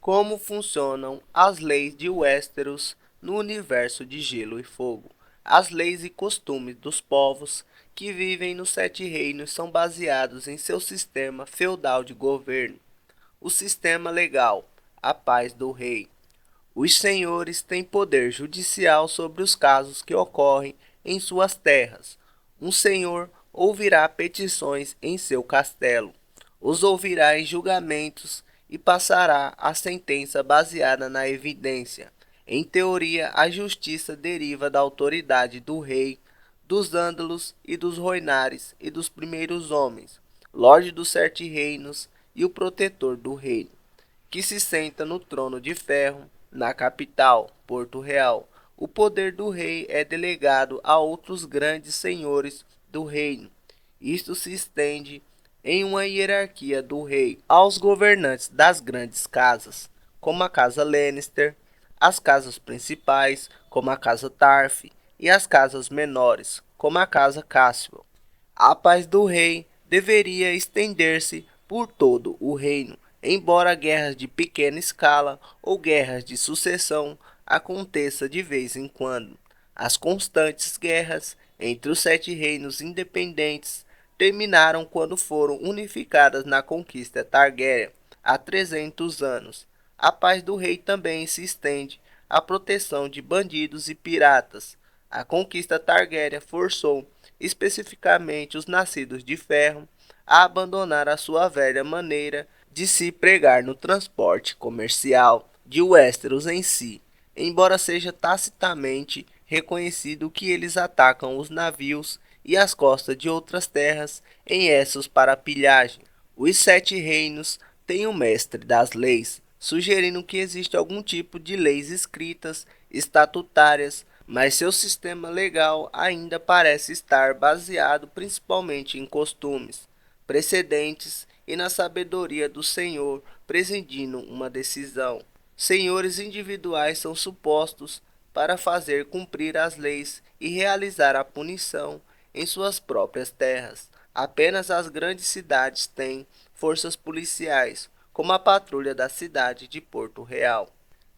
Como funcionam as leis de Westeros no universo de Gelo e Fogo? As leis e costumes dos povos que vivem nos Sete Reinos são baseados em seu sistema feudal de governo. O sistema legal, a paz do rei. Os senhores têm poder judicial sobre os casos que ocorrem em suas terras. Um senhor ouvirá petições em seu castelo, os ouvirá em julgamentos e passará a sentença baseada na evidência. Em teoria, a justiça deriva da autoridade do rei, dos ândalos e dos roinares e dos primeiros homens, Lorde dos Sete Reinos e o protetor do reino, que se senta no trono de ferro, na capital, Porto Real. O poder do rei é delegado a outros grandes senhores do reino. Isto se estende em uma hierarquia do rei aos governantes das grandes casas, como a casa Lannister, as casas principais, como a casa Tarth, e as casas menores, como a casa Cassel. A paz do rei deveria estender-se por todo o reino, embora guerras de pequena escala ou guerras de sucessão aconteça de vez em quando. As constantes guerras entre os sete reinos independentes terminaram quando foram unificadas na conquista Targaryen há 300 anos. A paz do rei também se estende à proteção de bandidos e piratas. A conquista Targaryen forçou especificamente os nascidos de ferro a abandonar a sua velha maneira de se pregar no transporte comercial de Westeros em si, embora seja tacitamente reconhecido que eles atacam os navios e as costas de outras terras em Essos para pilhagem. Os Sete Reinos têm um mestre das leis, sugerindo que existe algum tipo de leis escritas, estatutárias, mas seu sistema legal ainda parece estar baseado principalmente em costumes, precedentes e na sabedoria do Senhor presidindo uma decisão. Senhores individuais são supostos para fazer cumprir as leis e realizar a punição em suas próprias terras. Apenas as grandes cidades têm forças policiais, como a patrulha da cidade de Porto Real.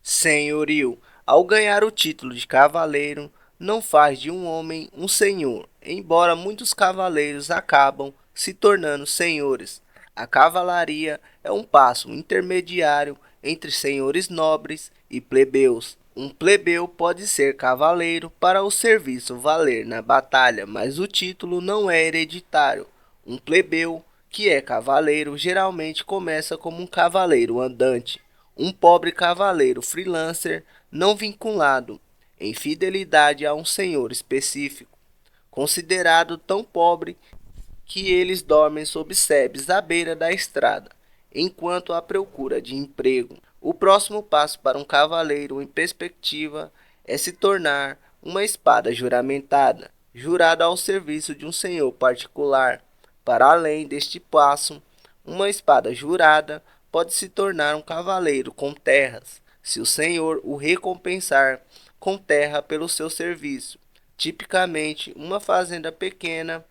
Senhorio, ao ganhar o título de cavaleiro, não faz de um homem um senhor, embora muitos cavaleiros acabam se tornando senhores. A cavalaria é um passo intermediário entre senhores nobres e plebeus. Um plebeu pode ser cavaleiro para o serviço valer na batalha, mas o título não é hereditário. Um plebeu que é cavaleiro geralmente começa como um cavaleiro andante, um pobre cavaleiro freelancer não vinculado em fidelidade a um senhor específico, considerado tão pobre que eles dormem sob sebes à beira da estrada, enquanto à procura de emprego. O próximo passo para um cavaleiro em perspectiva é se tornar uma espada juramentada, jurada ao serviço de um senhor particular. Para além deste passo, uma espada jurada pode se tornar um cavaleiro com terras, se o senhor o recompensar com terra pelo seu serviço, tipicamente uma fazenda pequena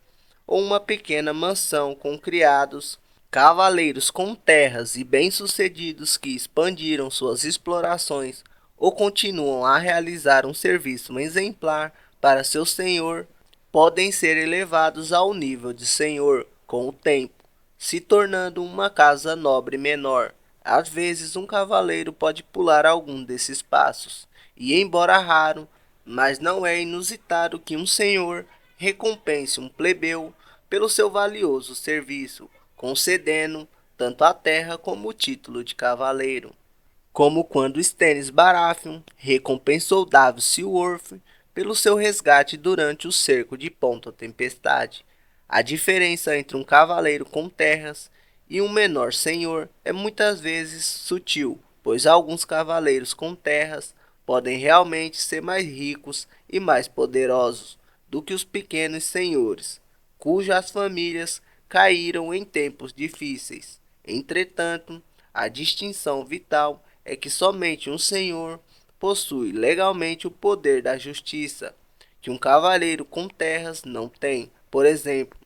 ou uma pequena mansão com criados, cavaleiros com terras e bem-sucedidos que expandiram suas explorações ou continuam a realizar um serviço exemplar para seu senhor, podem ser elevados ao nível de senhor com o tempo, se tornando uma casa nobre menor. Às vezes, um cavaleiro pode pular algum desses passos, e embora raro, mas não é inusitado que um senhor recompense um plebeu pelo seu valioso serviço, concedendo tanto a terra como o título de cavaleiro, como quando Stannis Baratheon recompensou Davos Seaworth pelo seu resgate durante o cerco de Ponta Tempestade. A diferença entre um cavaleiro com terras e um menor senhor é muitas vezes sutil, pois alguns cavaleiros com terras podem realmente ser mais ricos e mais poderosos do que os pequenos senhores, cujas famílias caíram em tempos difíceis. Entretanto, a distinção vital é que somente um senhor possui legalmente o poder da justiça, que um cavaleiro com terras não tem. Por exemplo,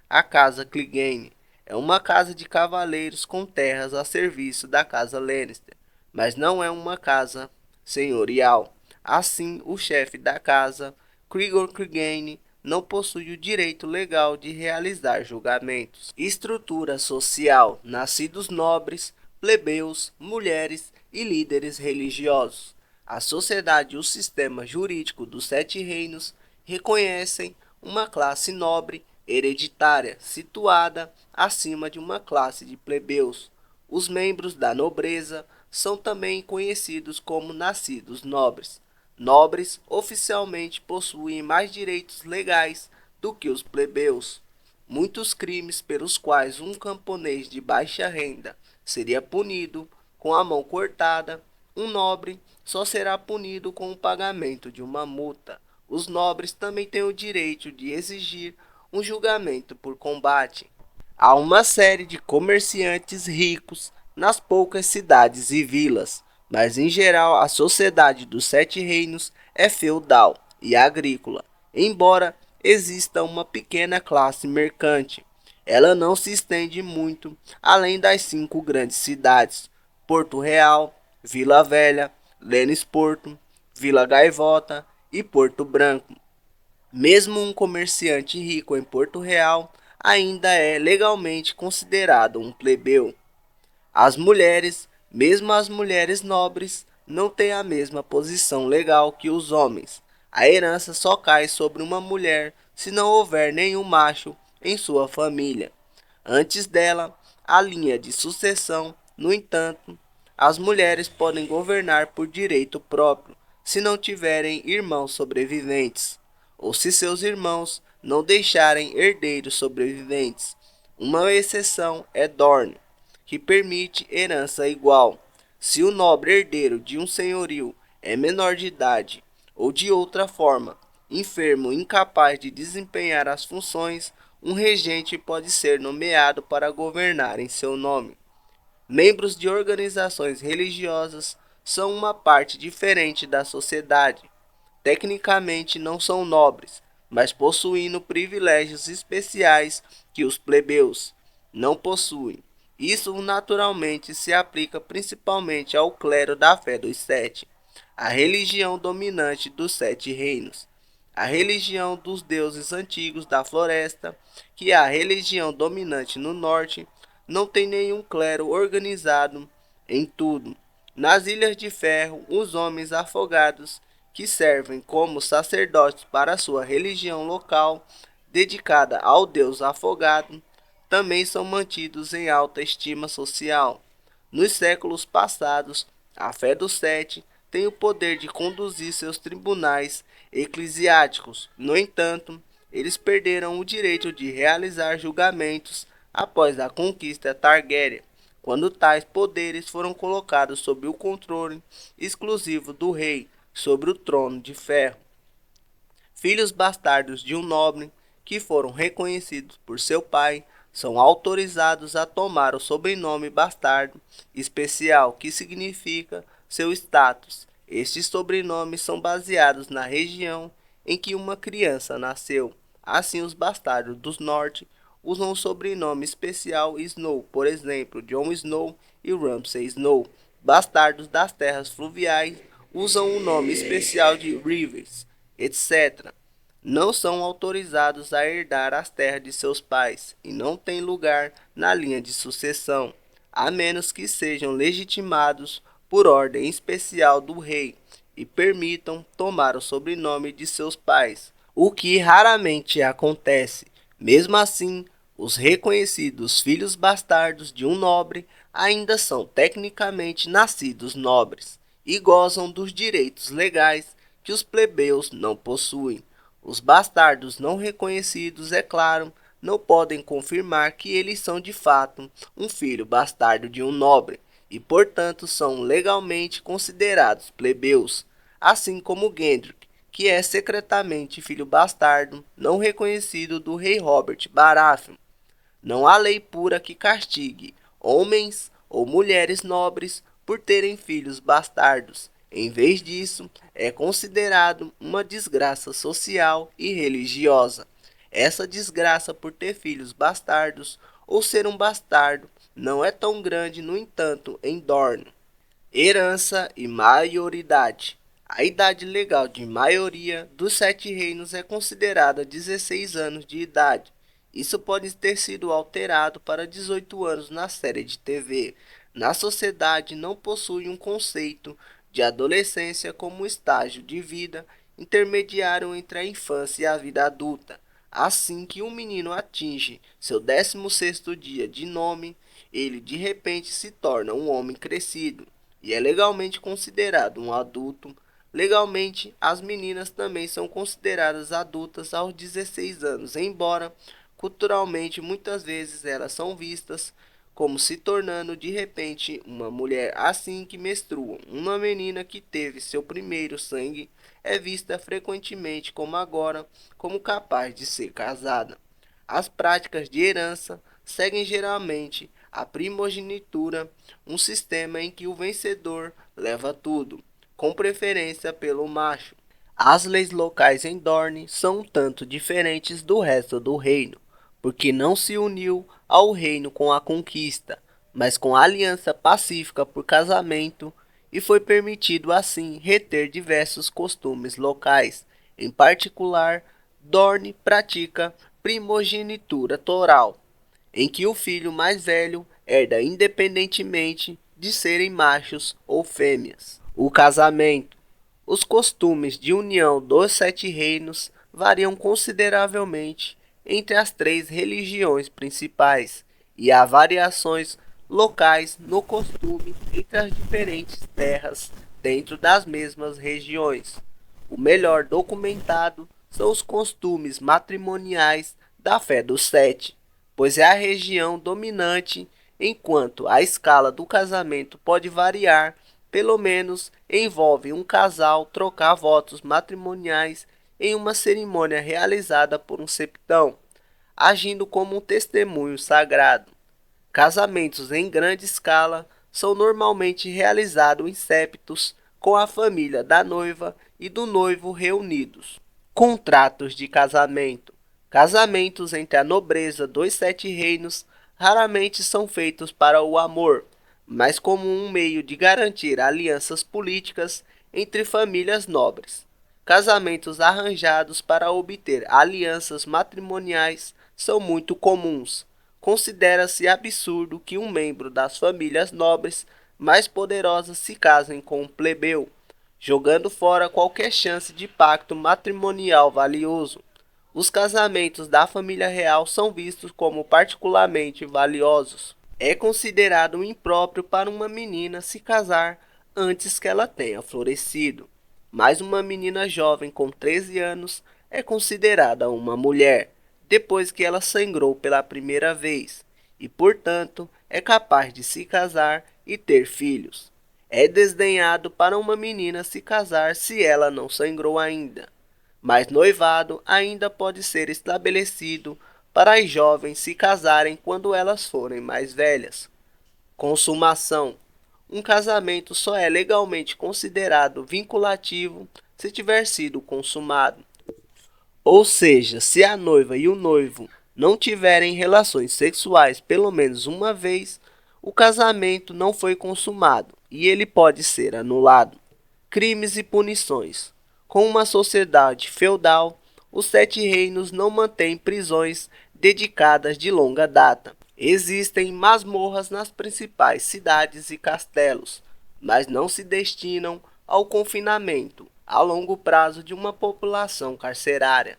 a casa Clegane é uma casa de cavaleiros com terras a serviço da casa Lannister. mas não é uma casa senhorial. Assim, o chefe da casa, Gregor Clegane, não possui o direito legal de realizar julgamentos. Estrutura social: nascidos nobres, plebeus, mulheres e líderes religiosos. A sociedade e o sistema jurídico dos Sete Reinos reconhecem uma classe nobre hereditária situada acima de uma classe de plebeus. Os membros da nobreza são também conhecidos como nascidos nobres. Nobres oficialmente possuem mais direitos legais do que os plebeus. Muitos crimes pelos quais um camponês de baixa renda seria punido com a mão cortada, um nobre só será punido com o pagamento de uma multa. Os nobres também têm o direito de exigir um julgamento por combate. Há uma série de comerciantes ricos nas poucas cidades e vilas, mas em geral a sociedade dos Sete Reinos é feudal e agrícola, embora exista uma pequena classe mercante. Ela não se estende muito além das cinco grandes cidades: Porto Real, Vila Velha, Lênis Porto, Vila Gaivota e Porto Branco. Mesmo um comerciante rico em Porto Real ainda é legalmente considerado um plebeu. As mulheres, mesmo as mulheres nobres, não têm a mesma posição legal que os homens. A herança só cai sobre uma mulher se não houver nenhum macho em sua família. Antes dela, a linha de sucessão, no entanto, as mulheres podem governar por direito próprio, se não tiverem irmãos sobreviventes, ou se seus irmãos não deixarem herdeiros sobreviventes. Uma exceção é Dorne, que permite herança igual. Se o nobre herdeiro de um senhorio é menor de idade ou de outra forma enfermo e incapaz de desempenhar as funções, um regente pode ser nomeado para governar em seu nome. Membros de organizações religiosas são uma parte diferente da sociedade. Tecnicamente não são nobres, mas possuindo privilégios especiais que os plebeus não possuem. Isso naturalmente se aplica principalmente ao clero da fé dos sete, a religião dominante dos Sete Reinos, a religião dos deuses antigos da floresta, que é a religião dominante no norte, não tem nenhum clero organizado em tudo. Nas Ilhas de Ferro, os homens afogados que servem como sacerdotes para sua religião local, dedicada ao deus afogado, também são mantidos em alta estima social. Nos séculos passados, a fé dos sete tem o poder de conduzir seus tribunais eclesiásticos. No entanto, eles perderam o direito de realizar julgamentos após a conquista Targaryen, quando tais poderes foram colocados sob o controle exclusivo do rei sobre o trono de ferro. Filhos bastardos de um nobre que foram reconhecidos por seu pai são autorizados a tomar o sobrenome bastardo especial, que significa seu status. Estes sobrenomes são baseados na região em que uma criança nasceu. Assim, os bastardos do norte usam o sobrenome especial Snow, por exemplo, Jon Snow e Ramsay Snow. Bastardos das terras fluviais usam o nome especial de Rivers, etc. Não são autorizados a herdar as terras de seus pais e não têm lugar na linha de sucessão, a menos que sejam legitimados por ordem especial do rei e permitam tomar o sobrenome de seus pais, o que raramente acontece. Mesmo assim, os reconhecidos filhos bastardos de um nobre ainda são tecnicamente nascidos nobres e gozam dos direitos legais que os plebeus não possuem. Os bastardos não reconhecidos, é claro, não podem confirmar que eles são de fato um filho bastardo de um nobre e, portanto, são legalmente considerados plebeus, assim como Gendry, que é secretamente filho bastardo não reconhecido do rei Robert Baratheon. Não há lei pura que castigue homens ou mulheres nobres por terem filhos bastardos. Em vez disso, é considerado uma desgraça social e religiosa. Essa desgraça por ter filhos bastardos ou ser um bastardo não é tão grande, no entanto, em Dorne. Herança e maioridade. A idade legal de maioria dos sete reinos é considerada 16 anos de idade. Isso pode ter sido alterado para 18 anos na série de TV. Na sociedade, não possui um conceito de adolescência como estágio de vida intermediário entre a infância e a vida adulta. Assim que um menino atinge seu 16º dia de nome, ele de repente se torna um homem crescido e é legalmente considerado um adulto. Legalmente, as meninas também são consideradas adultas aos 16 anos, embora culturalmente muitas vezes elas são vistas como se tornando de repente uma mulher assim que menstrua. Uma menina que teve seu primeiro sangue é vista frequentemente como agora como capaz de ser casada. As práticas de herança seguem geralmente a primogenitura, um sistema em que o vencedor leva tudo, com preferência pelo macho. As leis locais em Dorne são um tanto diferentes do resto do reino, porque não se uniu ao reino com a conquista, mas com a aliança pacífica por casamento, e foi permitido assim reter diversos costumes locais. Em particular, Dorne pratica primogenitura toral, em que o filho mais velho herda independentemente de serem machos ou fêmeas. O casamento. Os costumes de união dos sete reinos variam consideravelmente entre as três religiões principais, e há variações locais no costume entre as diferentes terras dentro das mesmas regiões. O melhor documentado são os costumes matrimoniais da fé dos sete, pois é a região dominante, enquanto a escala do casamento pode variar, pelo menos envolve um casal trocar votos matrimoniais em uma cerimônia realizada por um septão, agindo como um testemunho sagrado. Casamentos em grande escala são normalmente realizados em septos com a família da noiva e do noivo reunidos. Contratos de casamento. Casamentos entre a nobreza dos sete reinos raramente são feitos para o amor, mas como um meio de garantir alianças políticas entre famílias nobres. Casamentos arranjados para obter alianças matrimoniais são muito comuns. Considera-se absurdo que um membro das famílias nobres mais poderosas se casem com um plebeu, jogando fora qualquer chance de pacto matrimonial valioso. Os casamentos da família real são vistos como particularmente valiosos. É considerado impróprio para uma menina se casar antes que ela tenha florescido, mas uma menina jovem com 13 anos é considerada uma mulher depois que ela sangrou pela primeira vez e, portanto, é capaz de se casar e ter filhos. É desdenhado para uma menina se casar se ela não sangrou ainda, mas noivado ainda pode ser estabelecido para as jovens se casarem quando elas forem mais velhas. Consumação. Um casamento só é legalmente considerado vinculativo se tiver sido consumado. Ou seja, se a noiva e o noivo não tiverem relações sexuais pelo menos uma vez, o casamento não foi consumado e ele pode ser anulado. Crimes e punições. Com uma sociedade feudal, os sete reinos não mantêm prisões dedicadas de longa data. Existem masmorras nas principais cidades e castelos, mas não se destinam ao confinamento a longo prazo de uma população carcerária.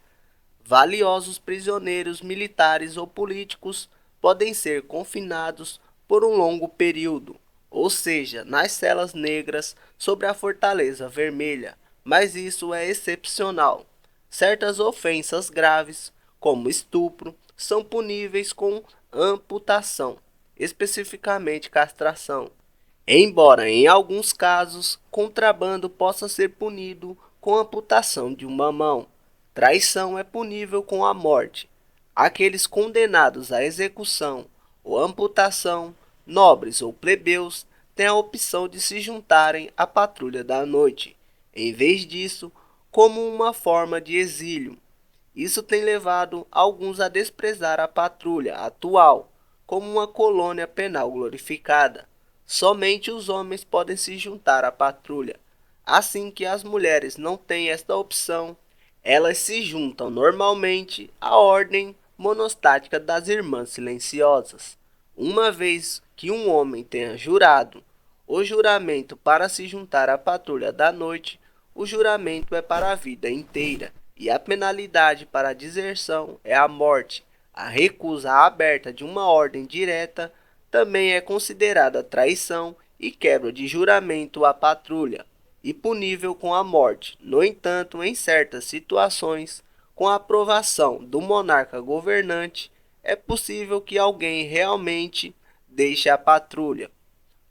Valiosos prisioneiros militares ou políticos podem ser confinados por um longo período, ou seja, nas celas negras sobre a Fortaleza Vermelha, mas isso é excepcional. Certas ofensas graves, como estupro, são puníveis com amputação, especificamente castração. Embora em alguns casos contrabando possa ser punido com amputação de uma mão, traição é punível com a morte. Aqueles condenados à execução ou amputação, nobres ou plebeus, têm a opção de se juntarem à patrulha da noite, em vez disso, como uma forma de exílio. Isso tem levado alguns a desprezar a patrulha atual como uma colônia penal glorificada. Somente os homens podem se juntar à patrulha. Assim que as mulheres não têm esta opção, elas se juntam normalmente à ordem monostática das Irmãs Silenciosas. Uma vez que um homem tenha jurado o juramento para se juntar à patrulha da noite, o juramento é para a vida inteira, e a penalidade para a deserção é a morte. A recusa aberta de uma ordem direta também é considerada traição e quebra de juramento à patrulha, e punível com a morte. No entanto, em certas situações, com a aprovação do monarca governante, é possível que alguém realmente deixe a patrulha.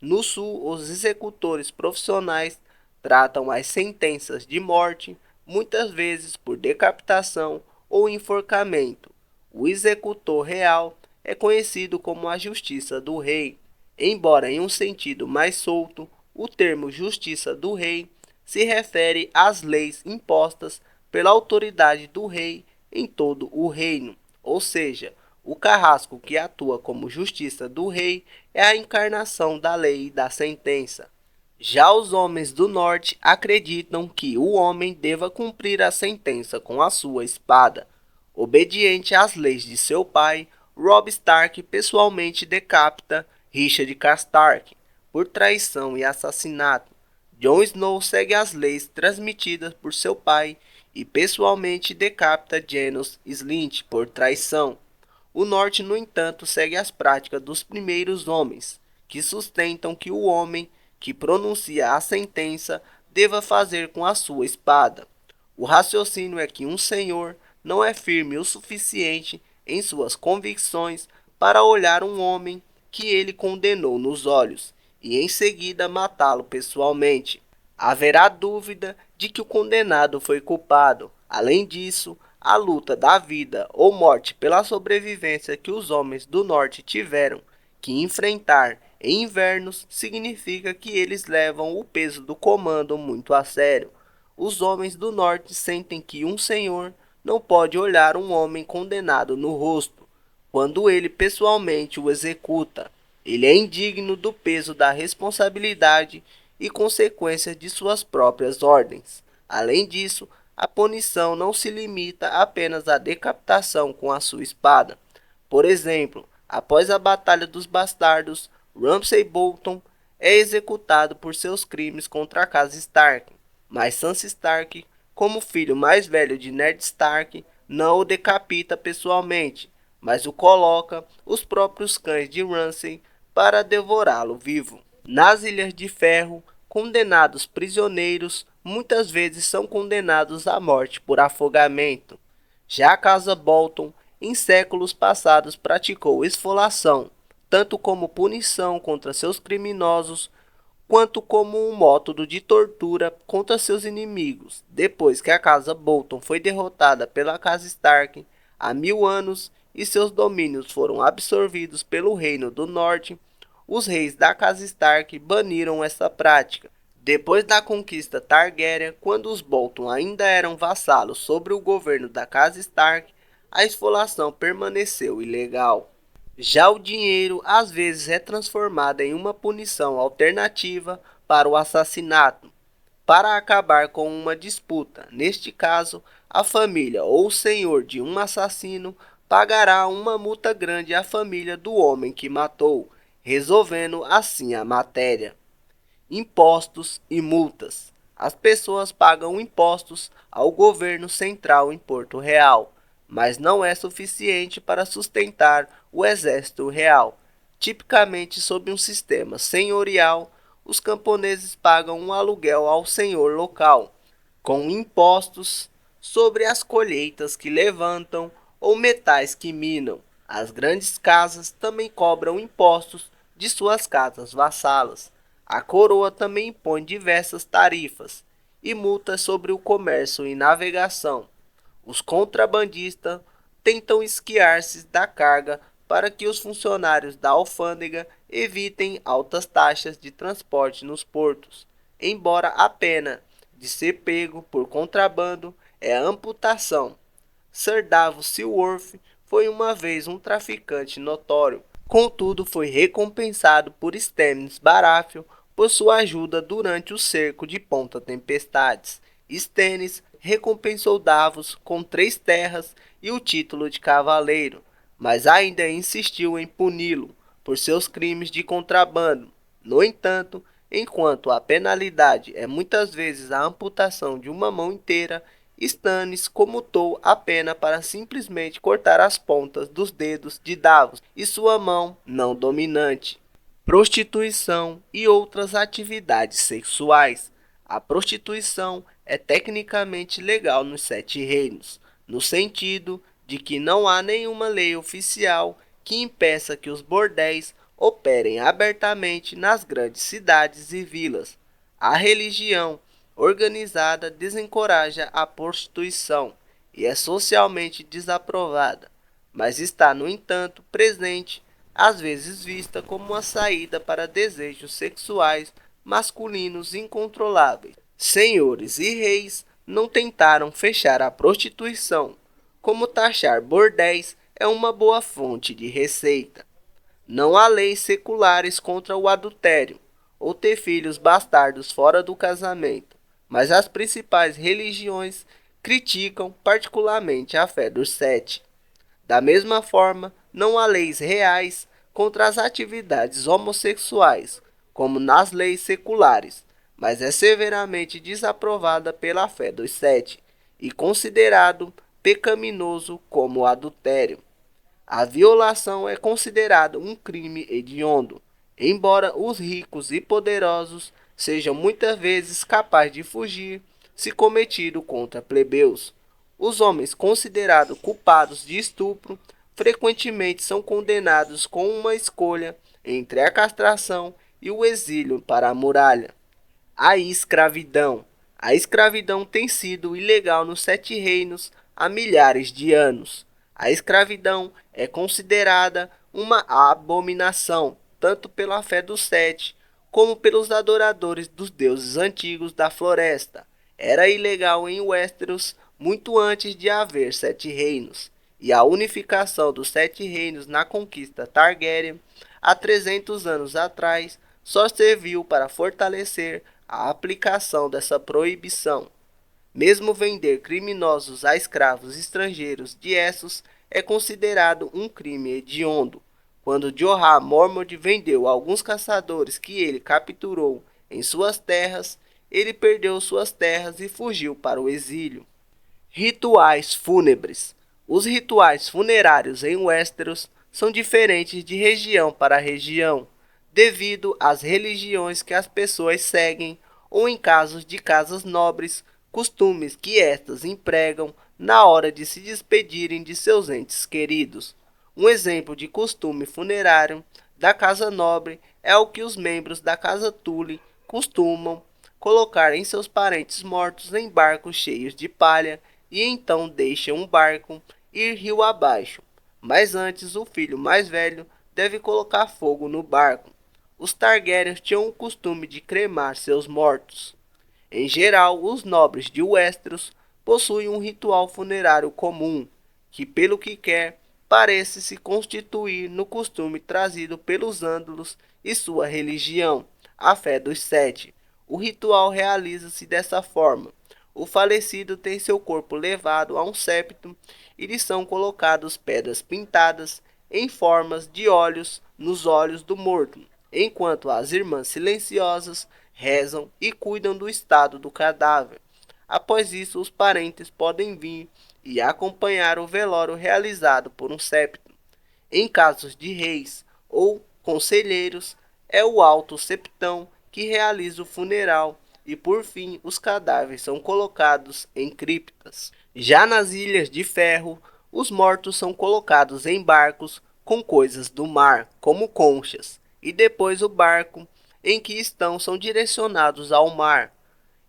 No Sul, os executores profissionais tratam as sentenças de morte, muitas vezes por decapitação ou enforcamento. O executor real é conhecido como a justiça do rei, embora em um sentido mais solto, o termo justiça do rei se refere às leis impostas pela autoridade do rei em todo o reino, ou seja, o carrasco que atua como justiça do rei é a encarnação da lei e da sentença. Já os homens do norte acreditam que o homem deva cumprir a sentença com a sua espada. Obediente às leis de seu pai, Robb Stark pessoalmente decapita Richard Karstark por traição e assassinato. Jon Snow segue as leis transmitidas por seu pai e pessoalmente decapita Janos Slynt por traição. O norte, no entanto, segue as práticas dos primeiros homens, que sustentam que o homem que pronuncia a sentença deva fazer com a sua espada. O raciocínio é que um senhor não é firme o suficiente em suas convicções para olhar um homem que ele condenou nos olhos e em seguida matá-lo pessoalmente. Haverá dúvida de que o condenado foi culpado. Além disso, a luta da vida ou morte pela sobrevivência que os homens do norte tiveram que enfrentar em invernos significa que eles levam o peso do comando muito a sério. Os homens do norte sentem que um senhor não pode olhar um homem condenado no rosto quando ele pessoalmente o executa. Ele é indigno do peso da responsabilidade e consequências de suas próprias ordens. Além disso, a punição não se limita apenas à decapitação com a sua espada. Por exemplo, após a Batalha dos Bastardos, Ramsay Bolton é executado por seus crimes contra a casa Stark, mas Sansa Stark, como filho mais velho de Ned Stark, não o decapita pessoalmente, mas o coloca os próprios cães de Ramsay para devorá-lo vivo. Nas Ilhas de Ferro, condenados prisioneiros muitas vezes são condenados à morte por afogamento. Já a casa Bolton, em séculos passados, praticou esfolação, tanto como punição contra seus criminosos, quanto como um método de tortura contra seus inimigos. Depois que a casa Bolton foi derrotada pela casa Stark há 1000 anos e seus domínios foram absorvidos pelo Reino do Norte, os reis da casa Stark baniram essa prática. Depois da conquista Targaryen, quando os Bolton ainda eram vassalos sobre o governo da casa Stark, a esfolação permaneceu ilegal. Já o dinheiro às vezes é transformado em uma punição alternativa para o assassinato, para acabar com uma disputa. Neste caso, a família ou o senhor de um assassino pagará uma multa grande à família do homem que matou, resolvendo assim a matéria. Impostos e multas. As pessoas pagam impostos ao governo central em Porto Real, mas não é suficiente para sustentar o exército real. Tipicamente, sob um sistema senhorial, os camponeses pagam um aluguel ao senhor local, com impostos sobre as colheitas que levantam ou metais que minam. As grandes casas também cobram impostos de suas casas vassalas. A coroa também impõe diversas tarifas e multas sobre o comércio e navegação. Os contrabandistas tentam esquiar-se da carga para que os funcionários da alfândega evitem altas taxas de transporte nos portos, embora a pena de ser pego por contrabando é a amputação. Sir Davos Seaworth foi uma vez um traficante notório, Contudo, foi recompensado por Stannis Baratheon por sua ajuda durante o cerco de Ponta Tempestades. Stannis recompensou Davos com 3 terras e o título de cavaleiro, mas ainda insistiu em puni-lo por seus crimes de contrabando. No entanto, enquanto a penalidade é muitas vezes a amputação de uma mão inteira, Stannis comutou a pena para simplesmente cortar as pontas dos dedos de Davos e sua mão não dominante. Prostituição e outras atividades sexuais. A prostituição é tecnicamente legal nos Sete Reinos, no sentido de que não há nenhuma lei oficial que impeça que os bordéis operem abertamente nas grandes cidades e vilas. A religião organizada desencoraja a prostituição e é socialmente desaprovada, mas está, no entanto, presente, às vezes vista como uma saída para desejos sexuais masculinos incontroláveis. Senhores e reis não tentaram fechar a prostituição, como taxar bordéis é uma boa fonte de receita. Não há leis seculares contra o adultério ou ter filhos bastardos fora do casamento, mas as principais religiões criticam particularmente a fé dos sete. Da mesma forma, não há leis reais contra as atividades homossexuais, como nas leis seculares, mas é severamente desaprovada pela fé dos sete e considerado pecaminoso como o adultério. A violação é considerada um crime hediondo, embora os ricos e poderosos sejam muitas vezes capazes de fugir se cometido contra plebeus. Os homens considerados culpados de estupro frequentemente são condenados com uma escolha entre a castração e o exílio para a muralha. A escravidão. A escravidão tem sido ilegal nos Sete Reinos há milhares de anos. A escravidão é considerada uma abominação, tanto pela fé dos sete, como pelos adoradores dos deuses antigos da floresta. Era ilegal em Westeros muito antes de haver Sete Reinos, e a unificação dos Sete Reinos na conquista Targaryen, há 300 anos atrás, só serviu para fortalecer a aplicação dessa proibição. Mesmo vender criminosos a escravos estrangeiros de Essos é considerado um crime hediondo. Quando Jorah Mormont vendeu alguns caçadores que ele capturou em suas terras, ele perdeu suas terras e fugiu para o exílio. Rituais fúnebres. Os rituais funerários em Westeros são diferentes de região para região, devido às religiões que as pessoas seguem ou, em casos de casas nobres, costumes que estas empregam na hora de se despedirem de seus entes queridos. Um exemplo de costume funerário da casa nobre é o que os membros da casa Tully costumam colocar em seus parentes mortos em barcos cheios de palha e então deixam um barco ir rio abaixo. Mas antes o filho mais velho deve colocar fogo no barco. Os Targaryens tinham o costume de cremar seus mortos. Em geral, os nobres de Westeros possuem um ritual funerário comum, que, pelo que quer, parece se constituir no costume trazido pelos Ândalos e sua religião, a fé dos sete. O ritual realiza-se dessa forma. O falecido tem seu corpo levado a um septo e lhe são colocadas pedras pintadas em formas de olhos nos olhos do morto, enquanto as irmãs silenciosas rezam e cuidam do estado do cadáver. Após isso, os parentes podem vir e acompanhar o velório realizado por um septo. Em casos de reis ou conselheiros, é o alto septão que realiza o funeral e, por fim, os cadáveres são colocados em criptas. Já nas Ilhas de Ferro, os mortos são colocados em barcos com coisas do mar, como conchas, e depois o barco em que estão são direcionados ao mar,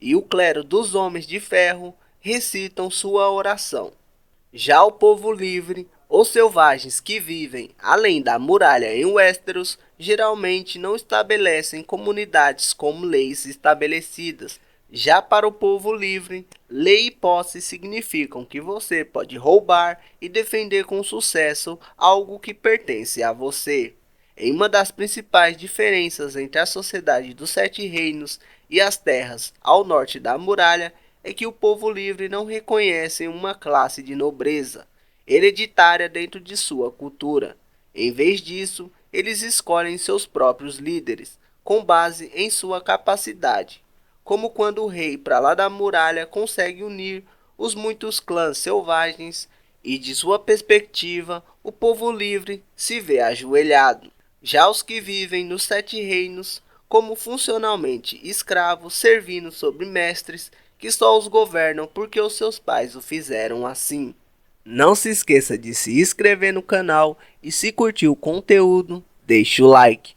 e o clero dos Homens de Ferro recitam sua oração. Já o povo livre, os selvagens que vivem além da muralha em Westeros, geralmente não estabelecem comunidades como leis estabelecidas. Já para o povo livre, lei e posse significam que você pode roubar e defender com sucesso algo que pertence a você. Em uma das principais diferenças entre a sociedade dos Sete Reinos e as terras ao norte da muralha é que o povo livre não reconhece uma classe de nobreza hereditária dentro de sua cultura. Em vez disso, eles escolhem seus próprios líderes, com base em sua capacidade, como quando o rei para lá da muralha consegue unir os muitos clãs selvagens e, de sua perspectiva, o povo livre se vê ajoelhado. Já os que vivem nos Sete Reinos, como funcionalmente escravos, servindo sob mestres que só os governam porque os seus pais o fizeram assim. Não se esqueça de se inscrever no canal e se curtiu o conteúdo, deixe o like.